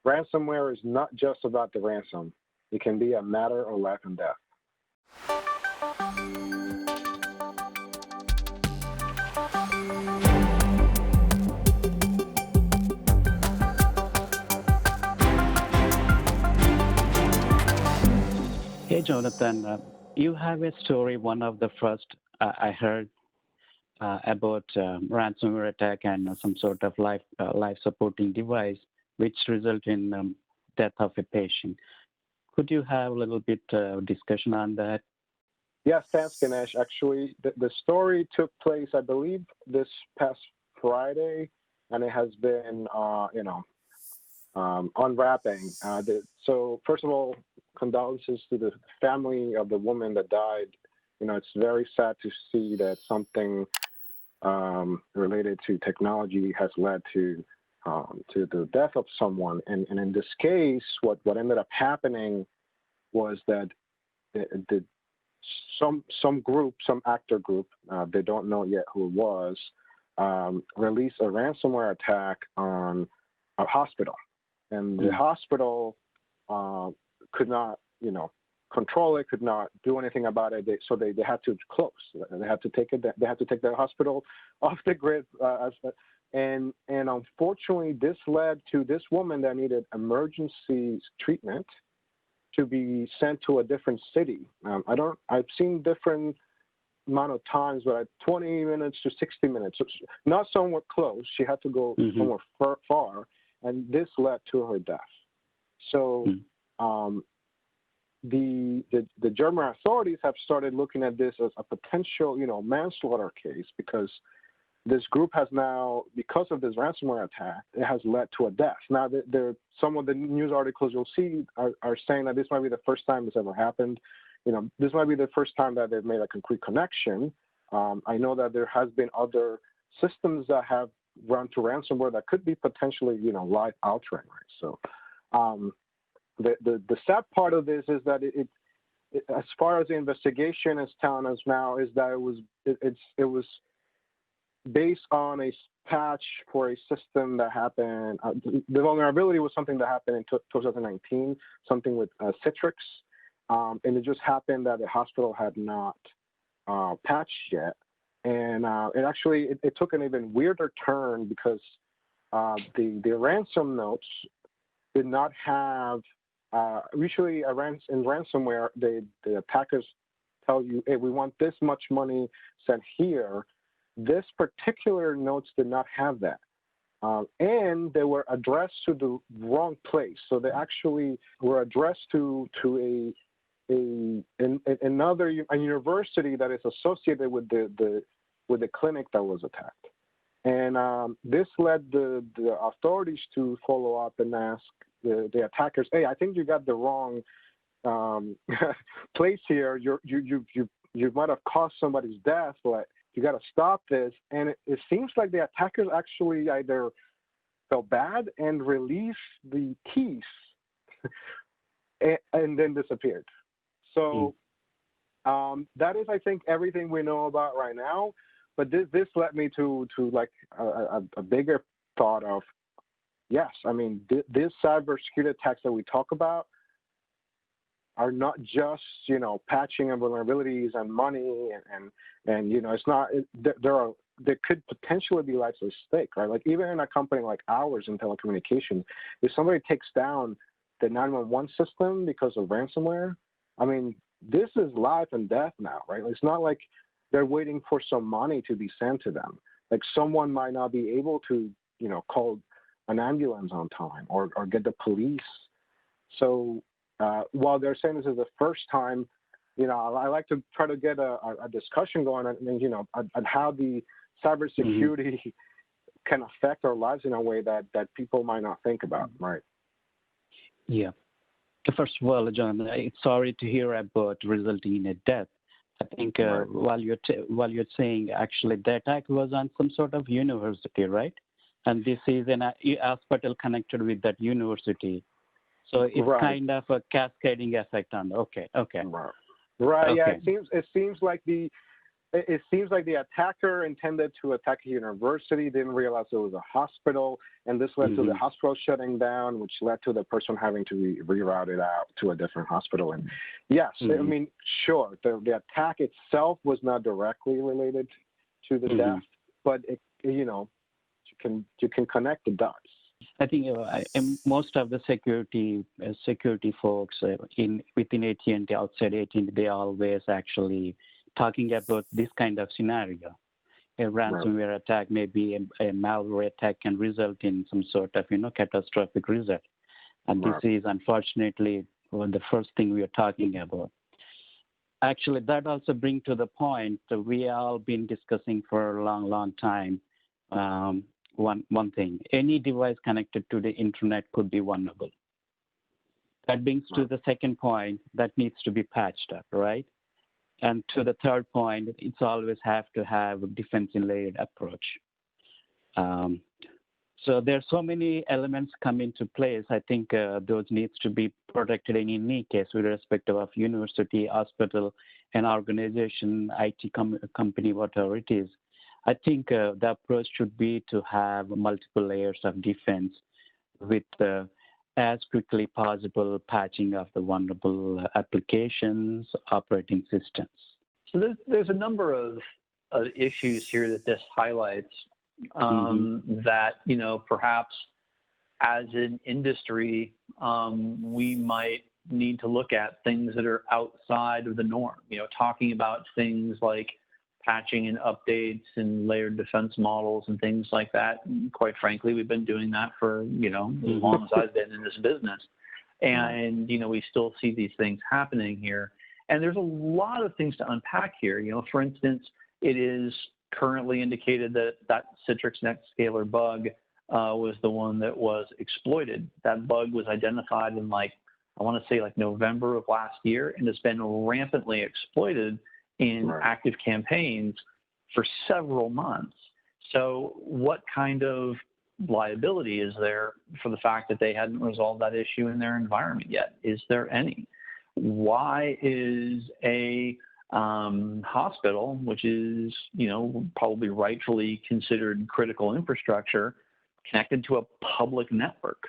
ransomware is not just about the ransom. It can be a matter of life and death. Hey, Jonathan, you have a story, one of the first I heard about ransomware attack and some sort of life supporting device, which result in death of a patient. Could you have a little bit discussion on that? Yes, thanks, Ganesh. Actually, the story took place, I believe, this past Friday, and it has been, unwrapping. So first of all, condolences to the family of the woman that died. It's very sad to see that something related to technology has led to the death of someone. And in this case, what ended up happening was that some group, some actor group, they don't know yet who it was, released a ransomware attack on a hospital. And the hospital could not, control it, could not do anything about it. So they had to close. They had to take it. They had to take the hospital off the grid. And unfortunately, this led to this woman that needed emergency treatment to be sent to a different city. I've seen different amount of times, but 20 minutes to 60 minutes, so not somewhere close. She had to go somewhere far, and this led to her death. So the German authorities have started looking at this as a potential, manslaughter case, because this group has now, because of this ransomware attack, it has led to a death. Now, some of the news articles you'll see are saying that this might be the first time this ever happened. This might be the first time that they've made a concrete connection. I know that there has been other systems that have run to ransomware that could be potentially, life altering. Right? So, the sad part of this is that it as far as the investigation is telling us now, is that it was based on a patch for a system that happened. The vulnerability was something that happened in 2019, something with Citrix, and it just happened that the hospital had not patched yet. And it took an even weirder turn, because the ransom notes did not have. Usually, in ransomware, the attackers tell you, "Hey, we want this much money sent here." This particular notes did not have that, and they were addressed to the wrong place. So they actually were addressed to another university that is associated with the clinic that was attacked. And this led the authorities to follow up and ask the attackers, "Hey, I think you got the wrong place here. You might have caused somebody's death, but you got to stop this." And it seems like the attackers actually either felt bad and released the keys and then disappeared. So that is, I think, everything we know about right now. But this led me to like a bigger thought of, yes, I mean, these cybersecurity attacks that we talk about are not just, patching and vulnerabilities and money and it's not, there could potentially be lives at stake, right? Like, even in a company like ours in telecommunications, if somebody takes down the 911 system because of ransomware, I mean, this is life and death now, right? It's not like they're waiting for some money to be sent to them. Like, someone might not be able to, call an ambulance on time or get the police. So while they're saying this is the first time, I like to try to get a discussion going on how the cybersecurity can affect our lives in a way that people might not think about, right? Yeah. First of all, John, I'm sorry to hear about resulting in a death. I think while you're saying, actually, the attack was on some sort of university, right? And this is an hospital connected with that university. So it's kind of a cascading effect on. Okay. Right. Okay. Yeah. It seems like the it seems like the attacker intended to attack a university, didn't realize it was a hospital, and this led to the hospital shutting down, which led to the person having to be rerouted out to a different hospital. And yes, I mean, sure, the attack itself was not directly related to the death, but it, you know, you can connect the dots. I think most of the security folks within AT&T, outside AT&T, they always actually talking about this kind of scenario. A ransomware attack, maybe a malware attack, can result in some sort of catastrophic result. And this is unfortunately the first thing we are talking about. Actually, that also brings to the point that we have all been discussing for a long time. One thing, any device connected to the internet could be vulnerable. That brings to the second point that needs to be patched up, right? And to the third point, it's always have to have a defense-in-layered approach. So there's so many elements come into place. I think those needs to be protected in any case with respect of university, hospital, and organization, IT company, whatever it is. I think the approach should be to have multiple layers of defense with as quickly possible patching of the vulnerable applications, operating systems. So there's a number of issues here that this highlights that, perhaps as an industry, we might need to look at things that are outside of the norm, talking about things like patching and updates and layered defense models and things like that. And quite frankly, we've been doing that for, as long as I've been in this business. And, we still see these things happening here. And there's a lot of things to unpack here. For instance, it is currently indicated that Citrix NetScaler bug was the one that was exploited. That bug was identified in November of last year, and it's been rampantly exploited in active campaigns for several months. So what kind of liability is there for the fact that they hadn't resolved that issue in their environment yet? Is there any? Why is a hospital, which is, probably rightfully considered critical infrastructure, connected to a public network,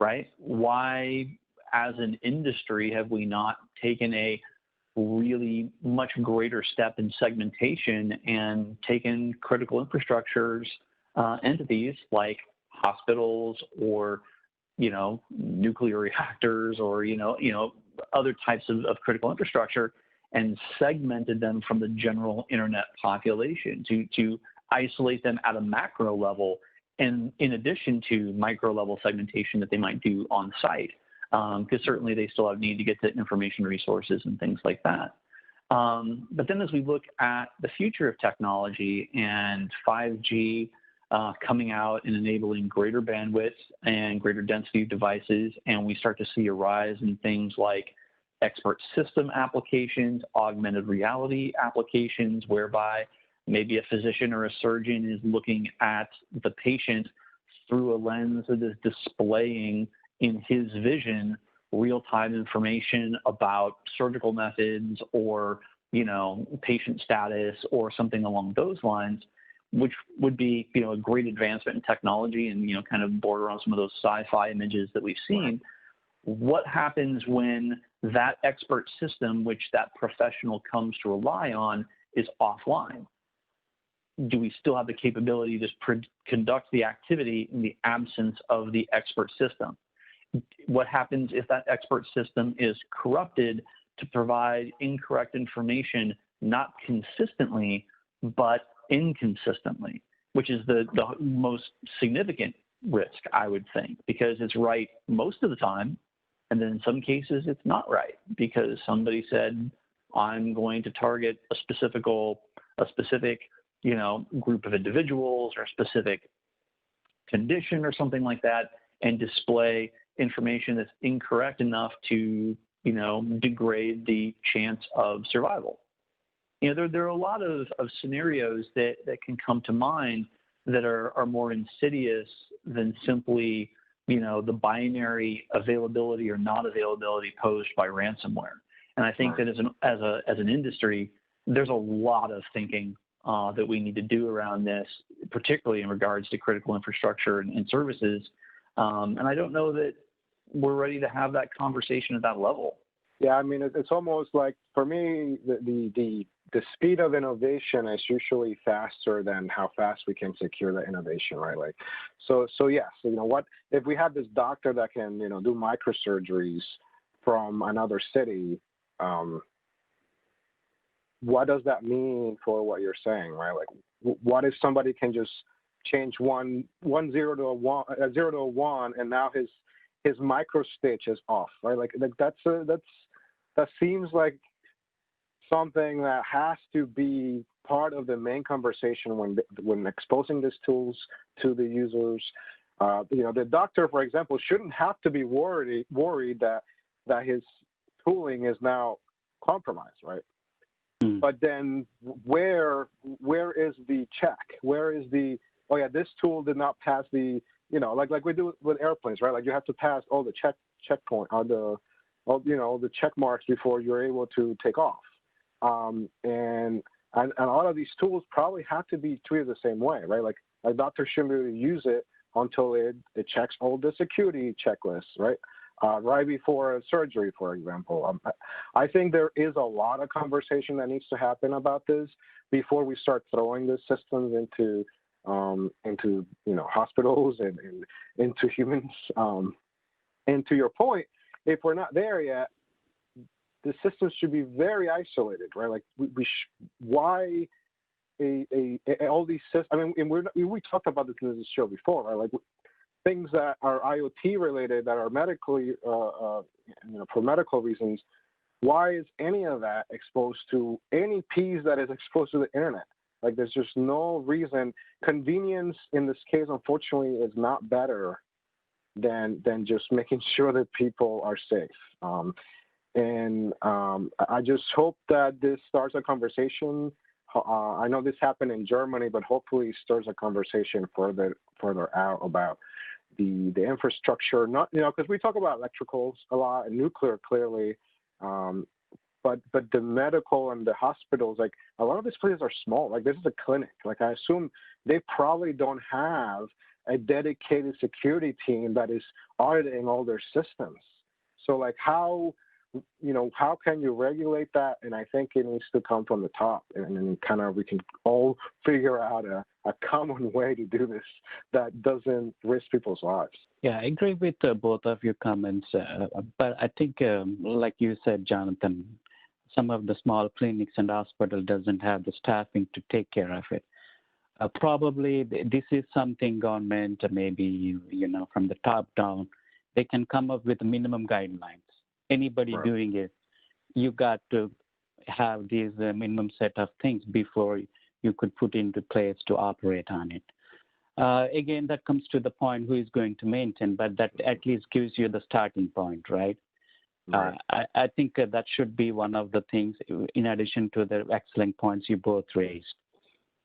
right? Why, as an industry, have we not taken a really much greater step in segmentation and taken critical infrastructures entities like hospitals or nuclear reactors or other types of critical infrastructure and segmented them from the general internet population to isolate them at a macro level, and in addition to micro level segmentation that they might do on site. Because certainly they still have need to get to information resources and things like that. But then as we look at the future of technology and 5G coming out and enabling greater bandwidth and greater density of devices, and we start to see a rise in things like expert system applications, augmented reality applications, whereby maybe a physician or a surgeon is looking at the patient through a lens that is displaying in his vision real-time information about surgical methods or, patient status or something along those lines, which would be, a great advancement in technology and, kind of border on some of those sci-fi images that we've seen. What happens when that expert system, which that professional comes to rely on, is offline? Do we still have the capability to conduct the activity in the absence of the expert system? What happens if that expert system is corrupted to provide incorrect information, not consistently, but inconsistently, which is the most significant risk, I would think, because it's right most of the time, and then in some cases it's not right because somebody said, I'm going to target a specific group of individuals or a specific condition or something like that, and display information that's incorrect enough to, degrade the chance of survival. There are a lot of scenarios that can come to mind that are more insidious than simply, the binary availability or not availability posed by ransomware. And I think that as an industry, there's a lot of thinking that we need to do around this, particularly in regards to critical infrastructure and services. And I don't know that we're ready to have that conversation at that level. Yeah, I mean, it's almost like, for me, the speed of innovation is usually faster than how fast we can secure the innovation, right? Like, so yes, what if we have this doctor that can, do microsurgeries from another city? What does that mean for what you're saying, right? Like, what if somebody can just change one zero to a 0 to a 1, and now his micro stitch is off, right? Like that seems like something that has to be part of the main conversation when exposing these tools to the users. The doctor, for example, shouldn't have to be worried that his tooling is now compromised, right? But then where is the check? Where is oh yeah, this tool did not pass the, like we do with airplanes, right? Like you have to pass all the checkpoint, the check marks before you're able to take off. And a lot of these tools probably have to be treated the same way, right? Like a doctor shouldn't be able to use it until it checks all the security checklists, right? Right before a surgery, for example. I think there is a lot of conversation that needs to happen about this before we start throwing these systems into hospitals and into humans. And to your point, if we're not there yet, the systems should be very isolated, right? Like why all these systems? I mean, and we talked about this in this show before, right? Like things that are IoT related, that are medically, for medical reasons. Why is any of that exposed to any piece that is exposed to the internet? Like, there's just no reason. Convenience in this case, unfortunately, is not better than just making sure that people are safe. I just hope that this starts a conversation. I know this happened in Germany, but hopefully stirs a conversation further out about the infrastructure. Not because we talk about electricals a lot and nuclear clearly, but the medical and the hospitals, like a lot of these places are small. Like this is a clinic. Like I assume they probably don't have a dedicated security team that is auditing all their systems. So like how can you regulate that? And I think it needs to come from the top, and then kind of we can all figure out a common way to do this that doesn't risk people's lives. Yeah, I agree with both of your comments, but I think, like you said, Jonathan, some of the small clinics and hospitals doesn't have the staffing to take care of it. Probably this is something government, maybe, from the top down, they can come up with minimum guidelines. Anybody Right. doing it, you got to have these minimum set of things before you could put into place to operate on it. Again, that comes to the point who is going to maintain, but that at least gives you the starting point, right? Right. I think that should be one of the things, in addition to the excellent points you both raised.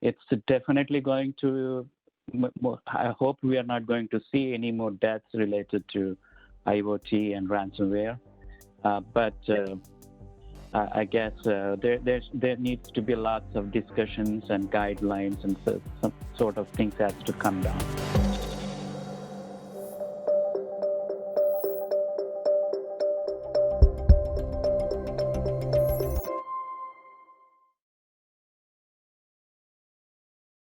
It's definitely going to, I hope we are not going to see any more deaths related to IoT and ransomware. But I guess there needs to be lots of discussions and guidelines and some sort of things has to come down.